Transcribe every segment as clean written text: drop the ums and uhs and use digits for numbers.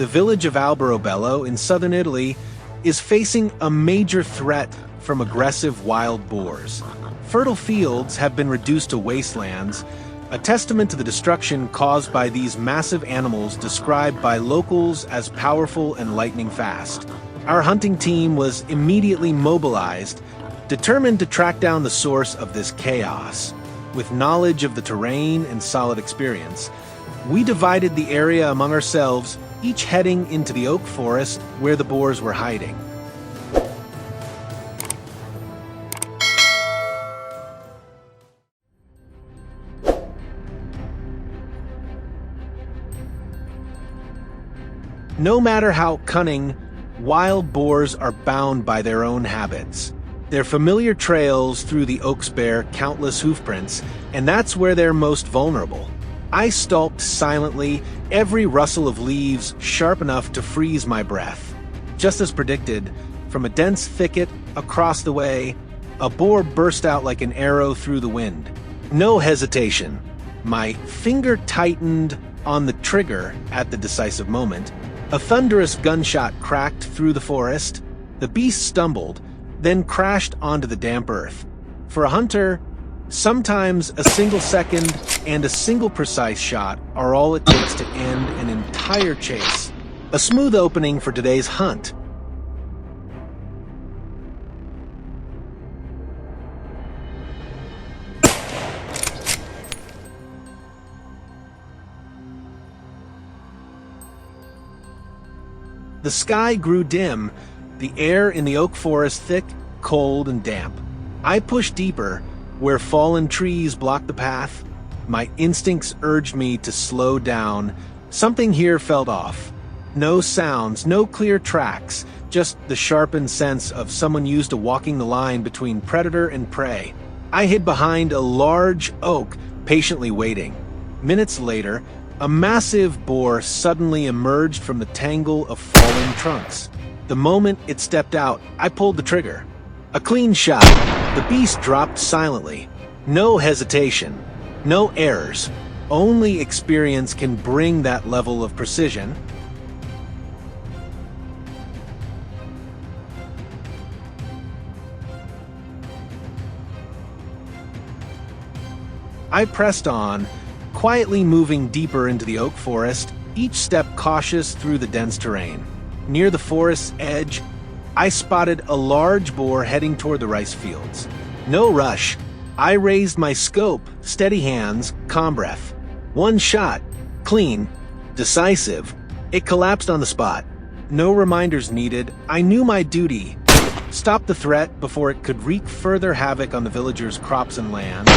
The village of Alberobello in southern Italy is facing a major threat from aggressive wild boars. Fertile fields have been reduced to wastelands, a testament to the destruction caused by these massive animals described by locals as powerful and lightning fast. Our hunting team was immediately mobilized, determined to track down the source of this chaos. With knowledge of the terrain and solid experience, we divided the area among ourselves, each heading into the oak forest where the boars were hiding. No matter how cunning, wild boars are bound by their own habits. Their familiar trails through the oaks bear countless hoofprints, and that's where they're most vulnerable. I stalked silently, every rustle of leaves sharp enough to freeze my breath. Just as predicted, from a dense thicket across the way, a boar burst out like an arrow through the wind. No hesitation. My finger tightened on the trigger at the decisive moment. A thunderous gunshot cracked through the forest. The beast stumbled, then crashed onto the damp earth. For a hunter, sometimes a single second and a single precise shot are all it takes to end an entire chase. A smooth opening for today's hunt. The sky grew dim, the air in the oak forest thick, cold, and damp. I pushed deeper, where fallen trees blocked the path. My instincts urged me to slow down. Something here felt off. No sounds, no clear tracks, just the sharpened sense of someone used to walking the line between predator and prey. I hid behind a large oak, patiently waiting. Minutes later, a massive boar suddenly emerged from the tangle of fallen trunks. The moment it stepped out, I pulled the trigger. A clean shot. The beast dropped silently. No hesitation. No errors. Only experience can bring that level of precision. I pressed on, quietly moving deeper into the oak forest, each step cautious through the dense terrain. Near the forest's edge, I spotted a large boar heading toward the rice fields. No rush. I raised my scope, steady hands, calm breath. One shot, clean, decisive. It collapsed on the spot. No reminders needed. I knew my duty. Stop the threat before it could wreak further havoc on the villagers' crops and land.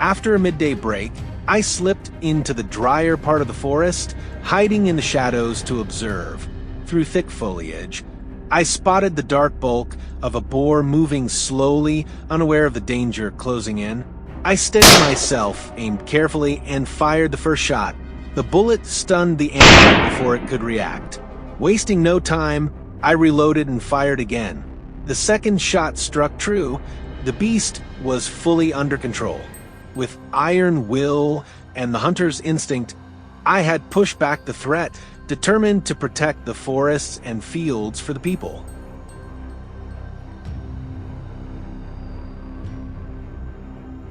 After a midday break, I slipped into the drier part of the forest, hiding in the shadows to observe. Through thick foliage, I spotted the dark bulk of a boar moving slowly, unaware of the danger closing in. I steadied myself, aimed carefully, and fired the first shot. The bullet stunned the animal before it could react. Wasting no time, I reloaded and fired again. The second shot struck true. The beast was fully under control. With iron will and the hunter's instinct, I had pushed back the threat, determined to protect the forests and fields for the people.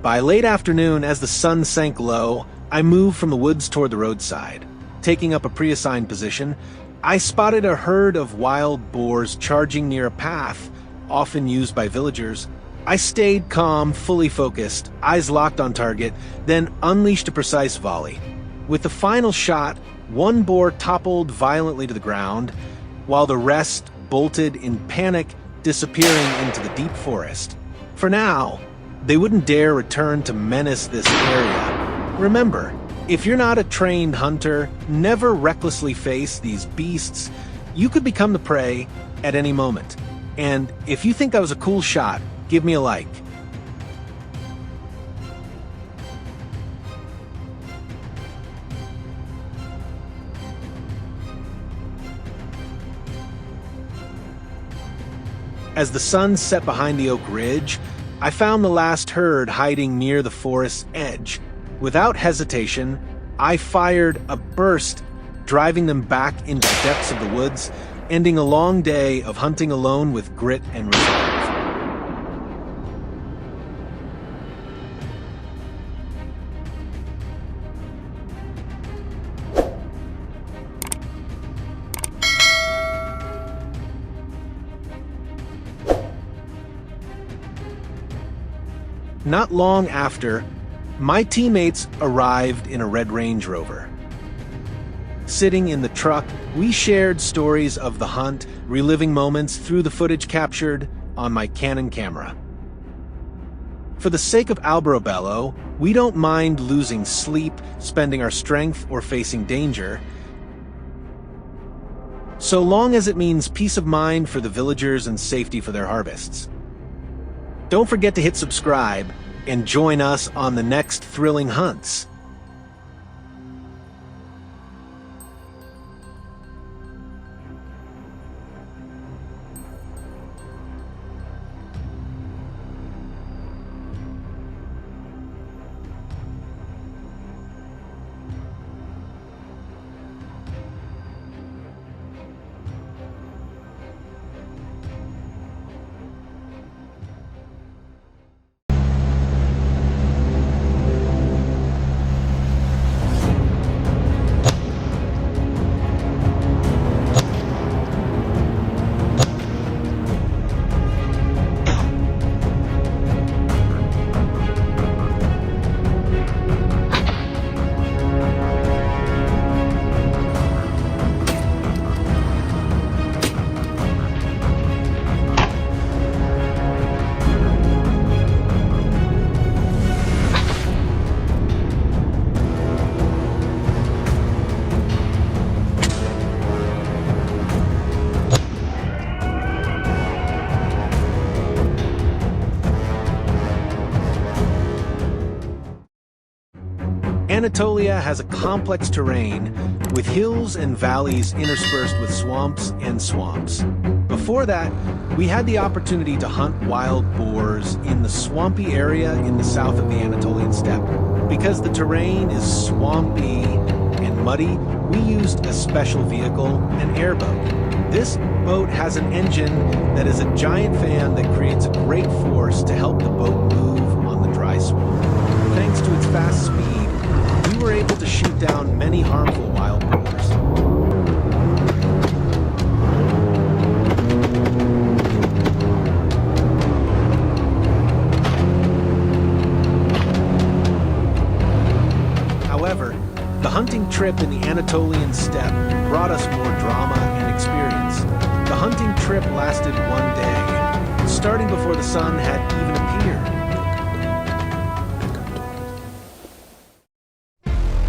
By late afternoon, as the sun sank low, I moved from the woods toward the roadside. Taking up a pre-assigned position, I spotted a herd of wild boars charging near a path, often used by villagers. I stayed calm, fully focused, eyes locked on target, then unleashed a precise volley. With the final shot, one boar toppled violently to the ground, while the rest bolted in panic, disappearing into the deep forest. For now, they wouldn't dare return to menace this area. Remember, if you're not a trained hunter, never recklessly face these beasts. You could become the prey at any moment. And if you think I was a cool shot, give me a like. As the sun set behind the oak ridge, I found the last herd hiding near the forest's edge. Without hesitation, I fired a burst, driving them back into the depths of the woods, ending a long day of hunting alone with grit and resolve. Not long after, my teammates arrived in a red Range Rover. Sitting in the truck, we shared stories of the hunt, reliving moments through the footage captured on my Canon camera. For the sake of Alberobello, we don't mind losing sleep, spending our strength, or facing danger, so long as it means peace of mind for the villagers and safety for their harvests. Don't forget to hit subscribe and join us on the next thrilling hunts. Anatolia has a complex terrain with hills and valleys interspersed with swamps and swamps. Before that, we had the opportunity to hunt wild boars in the swampy area in the south of the Anatolian steppe. Because the terrain is swampy and muddy, we used a special vehicle, an airboat. This boat has an engine that is a giant fan that creates a great force to help the boat move on the dry swamp. Thanks to its fast speed, we were able to shoot down many harmful wild boars. However, the hunting trip in the Anatolian steppe brought us more drama and experience. The hunting trip lasted one day, starting before the sun had even appeared.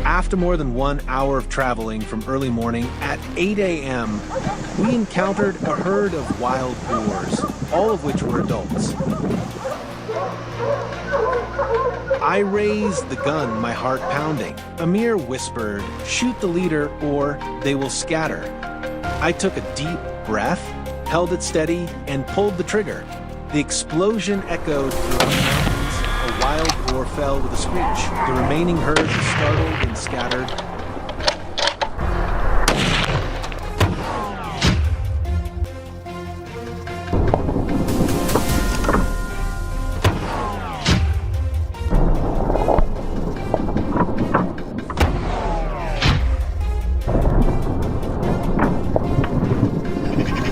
After more than 1 hour of traveling from early morning, at 8 a.m., we encountered a herd of wild boars, all of which were adults. I raised the gun, my heart pounding. Amir whispered, "Shoot the leader or they will scatter." I took a deep breath, held it steady, and pulled the trigger. The explosion echoed throughout the mountains. A wild boar fell with a screech. The remaining herd was startled and scattered.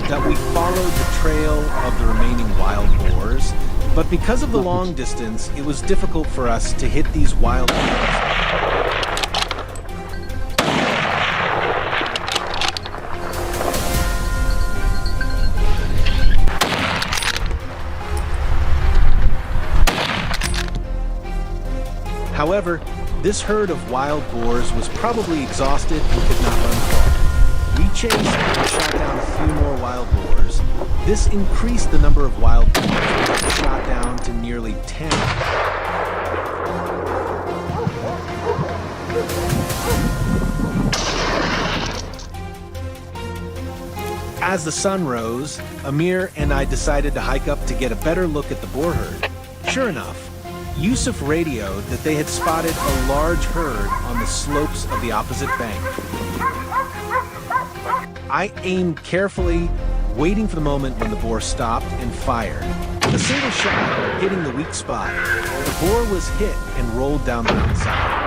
That we followed the trail of the remaining wild boars, but because of the long distance, it was difficult for us to hit these wild boars. However, this herd of wild boars was probably exhausted and could not run far. We chased and shot down a few more wild boars. This increased the number of wild boars, which we shot down to nearly 10. As the sun rose, Amir and I decided to hike up to get a better look at the boar herd. Sure enough, Yusuf radioed that they had spotted a large herd on the slopes of the opposite bank. I aimed carefully, waiting for the moment when the boar stopped and fired. With a single shot hitting the weak spot, the boar was hit and rolled down the mountainside.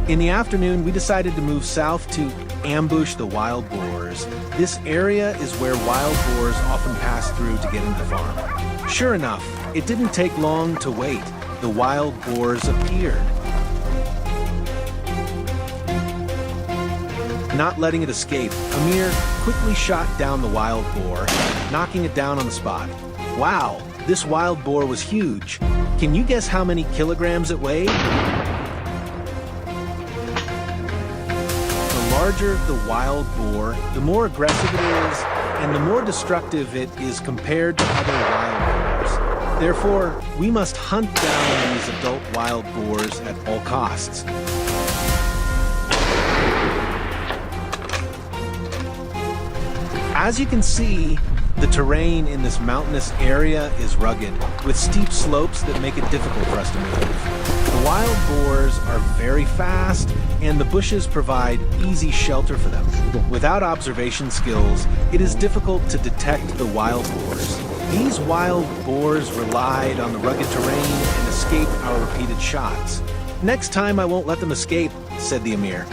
In the afternoon, we decided to move south to ambush the wild boars. This area is where wild boars often pass through to get into the farm. Sure enough, it didn't take long to wait. The wild boars appeared. Not letting it escape, Amir quickly shot down the wild boar, knocking it down on the spot. Wow, this wild boar was huge. Can you guess how many kilograms it weighed? The larger the wild boar, the more aggressive it is, and the more destructive it is compared to other wild boars. Therefore, we must hunt down these adult wild boars at all costs. As you can see, the terrain in this mountainous area is rugged, with steep slopes that make it difficult for us to move. The wild boars are very fast, and the bushes provide easy shelter for them. Without observation skills, it is difficult to detect the wild boars. These wild boars relied on the rugged terrain and escaped our repeated shots. "Next time I won't let them escape," said the Emir.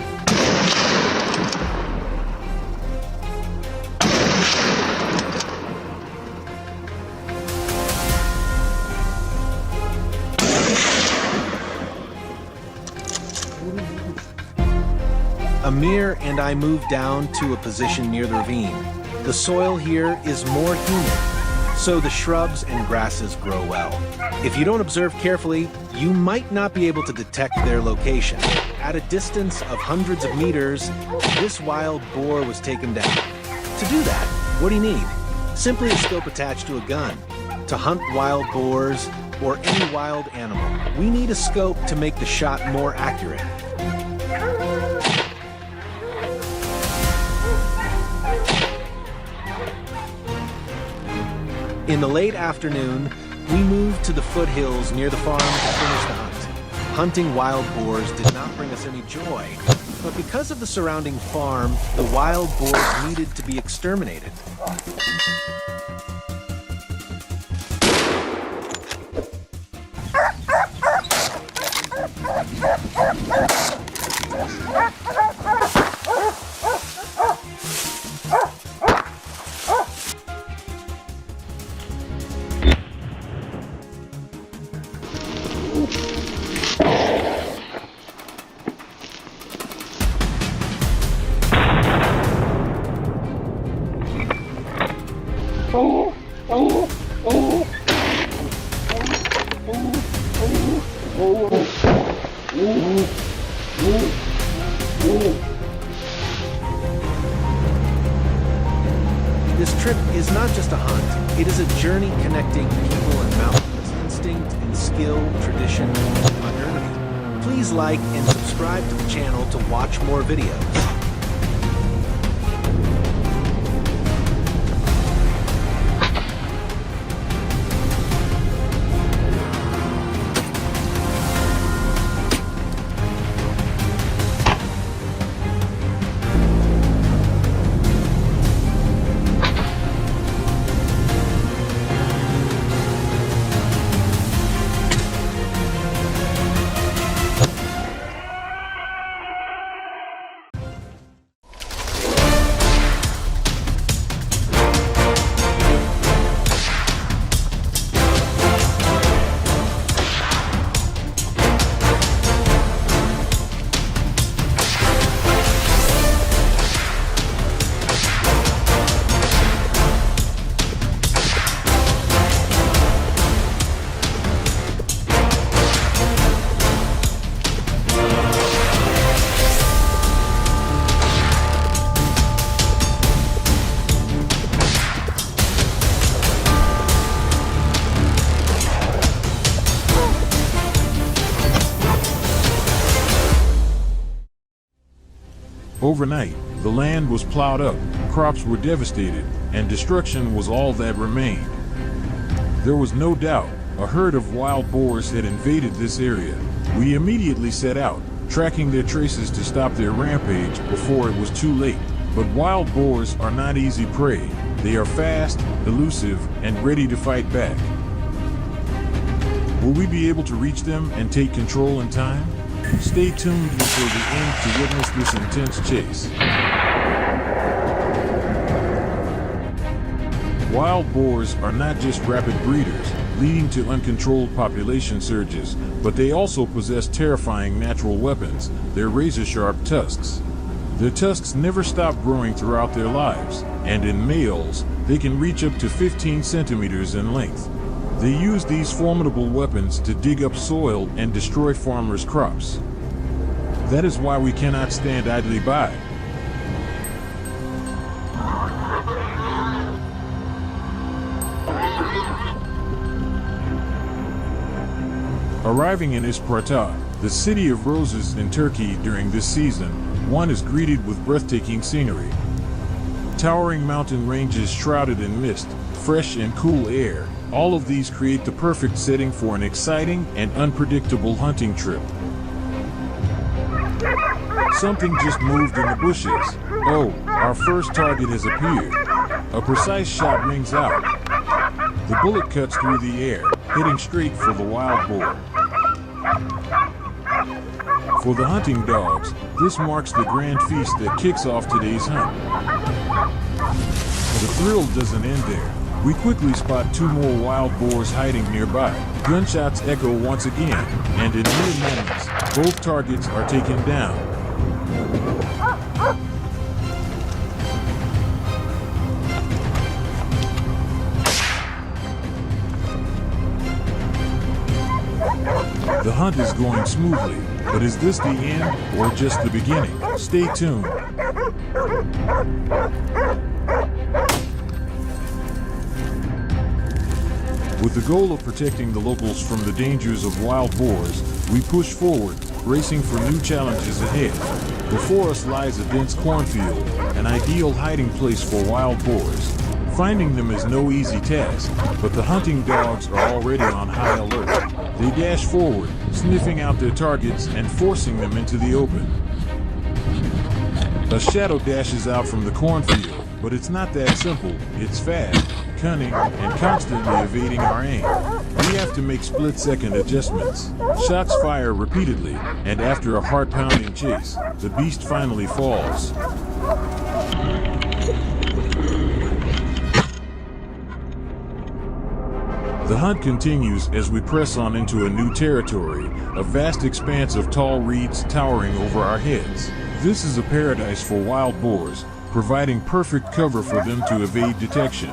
Amir and I moved down to a position near the ravine. The soil here is more humid, so the shrubs and grasses grow well. If you don't observe carefully, you might not be able to detect their location. At a distance of hundreds of meters, this wild boar was taken down. To do that, what do you need? Simply a scope attached to a gun. To hunt wild boars or any wild animal, we need a scope to make the shot more accurate. In the late afternoon, we moved to the foothills near the farm to finish the hunt. Hunting wild boars did not bring us any joy, but because of the surrounding farm, the wild boars needed to be exterminated. This trip is not just a hunt, it is a journey connecting people and mountains, instinct and skill, tradition and modernity. Please like and subscribe to the channel to watch more videos. Overnight, the land was plowed up, crops were devastated, and destruction was all that remained. There was no doubt a herd of wild boars had invaded this area. We immediately set out, tracking their traces to stop their rampage before it was too late. But wild boars are not easy prey. They are fast, elusive, and ready to fight back. Will we be able to reach them and take control in time? Stay tuned until the end to witness this intense chase. Wild boars are not just rapid breeders, leading to uncontrolled population surges, but they also possess terrifying natural weapons, their razor-sharp tusks. Their tusks never stop growing throughout their lives, and in males, they can reach up to 15 centimeters in length. They use these formidable weapons to dig up soil and destroy farmers' crops. That is why we cannot stand idly by. Arriving in Isparta, the city of roses in Turkey during this season, one is greeted with breathtaking scenery. Towering mountain ranges shrouded in mist, fresh and cool air, all of these create the perfect setting for an exciting and unpredictable hunting trip. Something just moved in the bushes. Oh, our first target has appeared. A precise shot rings out. The bullet cuts through the air, hitting straight for the wild boar. For the hunting dogs, this marks the grand feast that kicks off today's hunt. The thrill doesn't end there. We quickly spot two more wild boars hiding nearby. Gunshots echo once again, and in mere moments, both targets are taken down. The hunt is going smoothly, but is this the end or just the beginning? Stay tuned. With the goal of protecting the locals from the dangers of wild boars, we push forward, racing for new challenges ahead. Before us lies a dense cornfield, an ideal hiding place for wild boars. Finding them is no easy task, but the hunting dogs are already on high alert. They dash forward, sniffing out their targets and forcing them into the open. A shadow dashes out from the cornfield, but it's not that simple. It's fast, cunning, and constantly evading our aim. We have to make split-second adjustments. Shots fire repeatedly, and after a heart-pounding chase, the beast finally falls. The hunt continues as we press on into a new territory, a vast expanse of tall reeds towering over our heads. This is a paradise for wild boars, providing perfect cover for them to evade detection.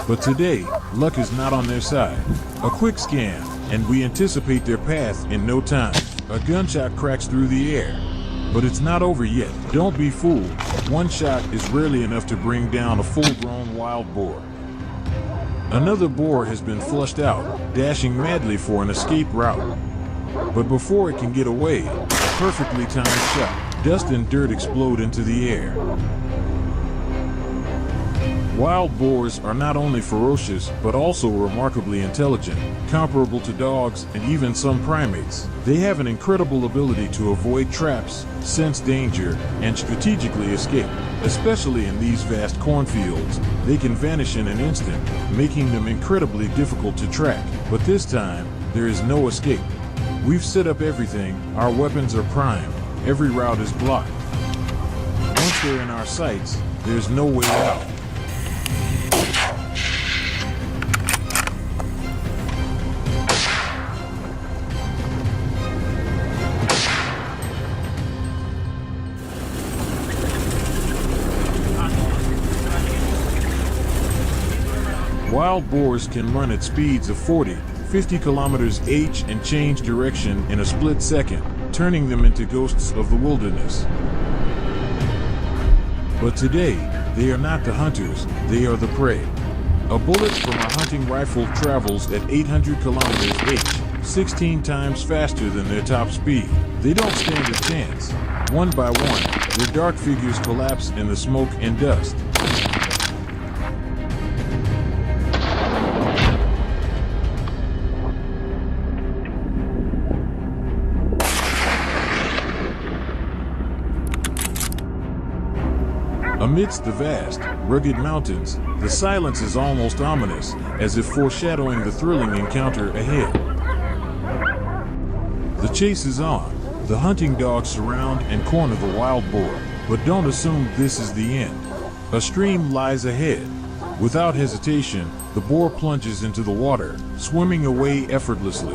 But today, luck is not on their side. A quick scan, and we anticipate their path in no time. A gunshot cracks through the air. But it's not over yet. Don't be fooled. One shot is rarely enough to bring down a full-grown wild boar. Another boar has been flushed out, dashing madly for an escape route. But before it can get away, a perfectly timed shot. Dust and dirt explode into the air. Wild boars are not only ferocious, but also remarkably intelligent, comparable to dogs and even some primates. They have an incredible ability to avoid traps, sense danger, and strategically escape. Especially in these vast cornfields, they can vanish in an instant, making them incredibly difficult to track. But this time, there is no escape. We've set up everything, our weapons are primed, every route is blocked. Once they're in our sights, there's no way out. Wild boars can run at speeds of 40, 50 kilometers h and change direction in a split second, turning them into ghosts of the wilderness. But today, they are not the hunters, they are the prey. A bullet from a hunting rifle travels at 800 kilometers h, 16 times faster than their top speed. They don't stand a chance. One by one, their dark figures collapse in the smoke and dust. Amidst the vast, rugged mountains, the silence is almost ominous, as if foreshadowing the thrilling encounter ahead. The chase is on. The hunting dogs surround and corner the wild boar, but don't assume this is the end. A stream lies ahead. Without hesitation, the boar plunges into the water, swimming away effortlessly.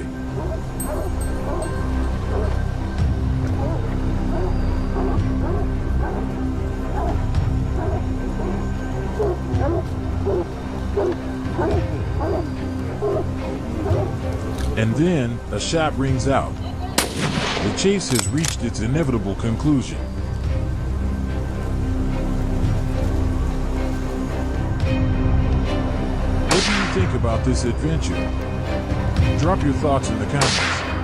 And then, a shot rings out. The chase has reached its inevitable conclusion. What do you think about this adventure? Drop your thoughts in the comments,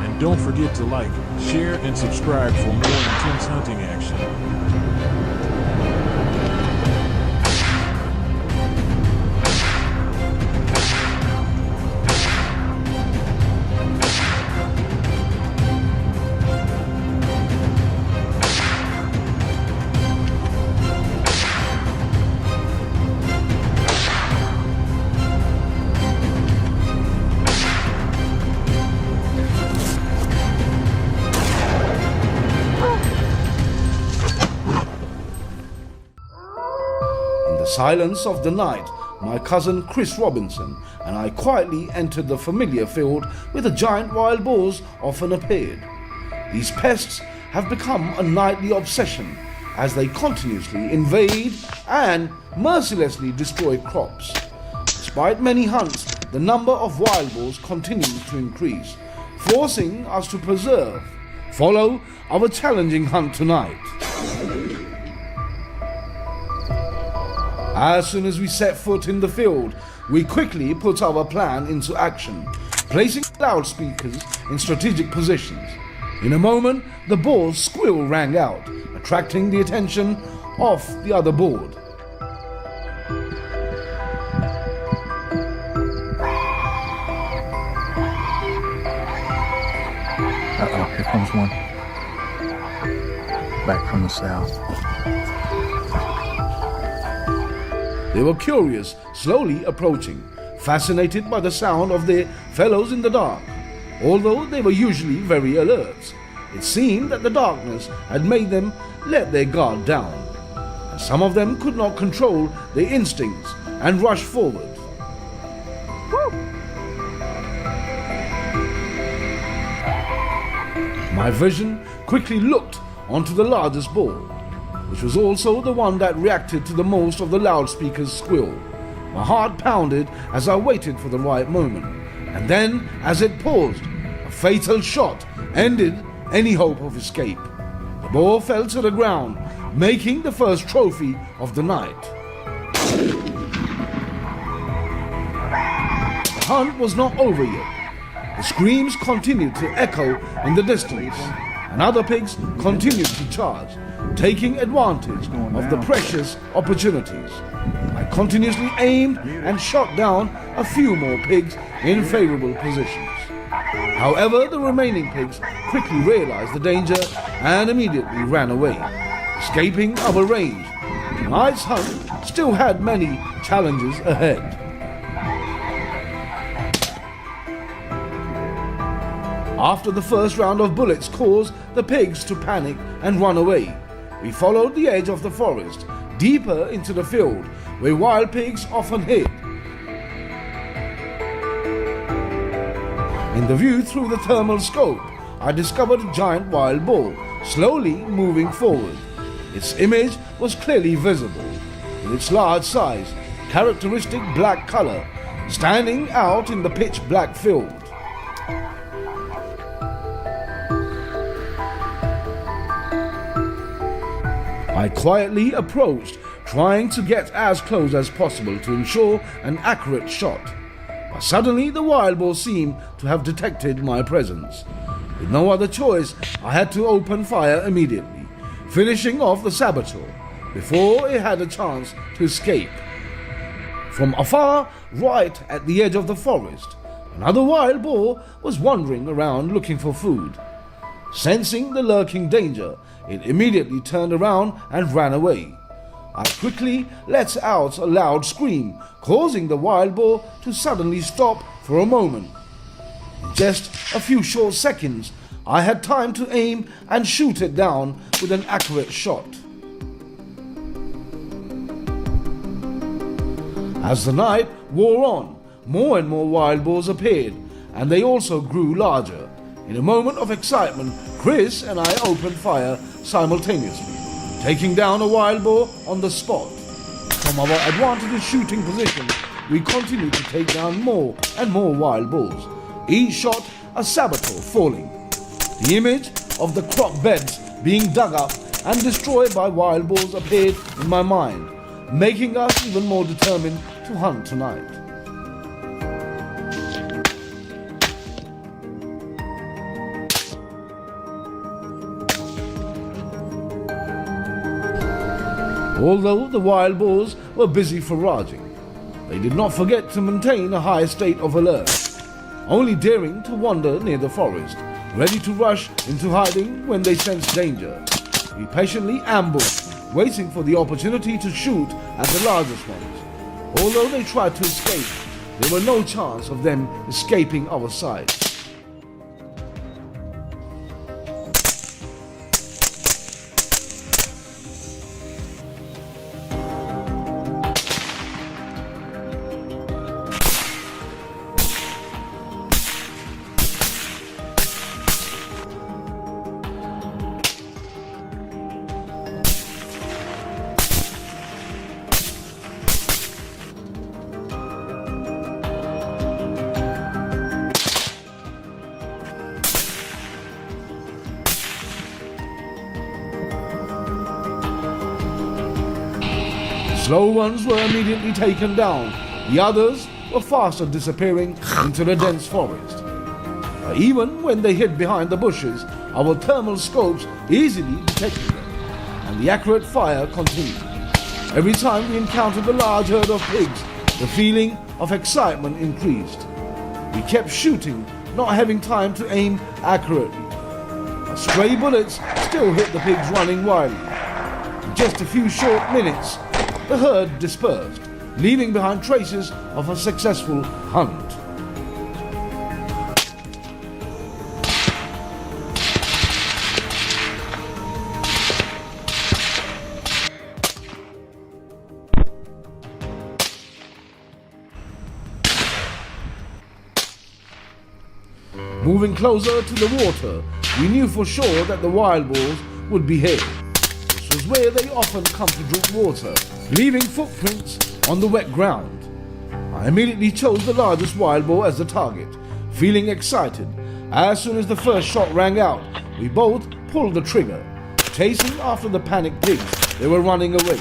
and don't forget to like, share, and subscribe for more intense hunting action. Silence of the night, my cousin Chris Robinson and I quietly entered the familiar field where the giant wild boars often appeared. These pests have become a nightly obsession as they continuously invade and mercilessly destroy crops. Despite many hunts, the number of wild boars continues to increase, forcing us to follow our challenging hunt tonight. As soon as we set foot in the field, we quickly put our plan into action, placing loudspeakers in strategic positions. In a moment, the boar's squeal rang out, attracting the attention of the other board. Uh-oh, here comes one. Back from the south. They were curious, slowly approaching, fascinated by the sound of their fellows in the dark. Although they were usually very alert, it seemed that the darkness had made them let their guard down, and some of them could not control their instincts and rushed forward. My vision quickly looked onto the largest boar, which was also the one that reacted to the most of the loudspeaker's squeal. My heart pounded as I waited for the right moment, and then, as it paused, a fatal shot ended any hope of escape. The boar fell to the ground, making the first trophy of the night. The hunt was not over yet. The screams continued to echo in the distance, and other pigs continued to charge, taking advantage of the precious opportunities. I continuously aimed and shot down a few more pigs in favorable positions. However, the remaining pigs quickly realized the danger and immediately ran away, escaping our range. Tonight's hunt still had many challenges ahead. After the first round of bullets caused the pigs to panic and run away, we followed the edge of the forest, deeper into the field, where wild pigs often hid. In the view through the thermal scope, I discovered a giant wild boar, slowly moving forward. Its image was clearly visible, with its large size, characteristic black color, standing out in the pitch-black field. I quietly approached, trying to get as close as possible to ensure an accurate shot. But suddenly the wild boar seemed to have detected my presence. With no other choice, I had to open fire immediately, finishing off the saboteur before it had a chance to escape. From afar, right at the edge of the forest, another wild boar was wandering around looking for food. Sensing the lurking danger, it immediately turned around and ran away. I quickly let out a loud scream, causing the wild boar to suddenly stop for a moment. In just a few short seconds, I had time to aim and shoot it down with an accurate shot. As the night wore on, more and more wild boars appeared, and they also grew larger. In a moment of excitement, Chris and I opened fire simultaneously, taking down a wild boar on the spot. From our advantageous shooting position, we continued to take down more and more wild boars, each shot a saboteur falling. The image of the crop beds being dug up and destroyed by wild boars appeared in my mind, making us even more determined to hunt tonight. Although the wild boars were busy foraging, they did not forget to maintain a high state of alert, only daring to wander near the forest, ready to rush into hiding when they sensed danger. We patiently ambushed, waiting for the opportunity to shoot at the largest ones. Although they tried to escape, there were no chance of them escaping our sight. Slow ones were immediately taken down. The others were faster disappearing into the dense forest. Even when they hid behind the bushes, our thermal scopes easily detected them, and the accurate fire continued. Every time we encountered a large herd of pigs, the feeling of excitement increased. We kept shooting, not having time to aim accurately. But stray bullets still hit the pigs running wildly. In just a few short minutes, the herd dispersed, leaving behind traces of a successful hunt. Moving closer to the water, we knew for sure that the wild boars would be here. This was where they often come to drink water, leaving footprints on the wet ground. I immediately chose the largest wild boar as the target, feeling excited. As soon as the first shot rang out, we both pulled the trigger, chasing after the panicked pigs. They were running away.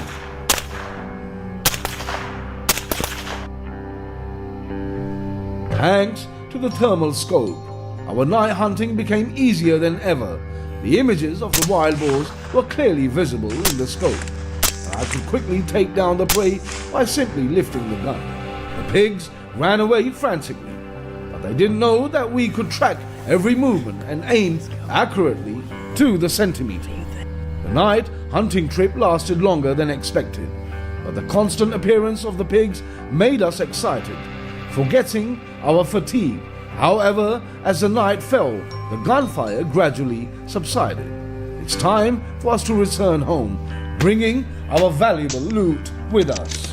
Thanks to the thermal scope, our night hunting became easier than ever. The images of the wild boars were clearly visible in the scope. I could quickly take down the prey by simply lifting the gun. The pigs ran away frantically, but they didn't know that we could track every movement and aim accurately to the centimeter. The night hunting trip lasted longer than expected, but the constant appearance of the pigs made us excited, forgetting our fatigue. However, as the night fell, the gunfire gradually subsided. It's time for us to return home, bringing our valuable loot with us.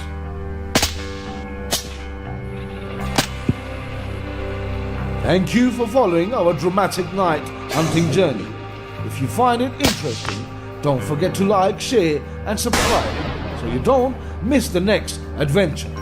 Thank you for following our dramatic night hunting journey. If you find it interesting, don't forget to like, share and subscribe so you don't miss the next adventure.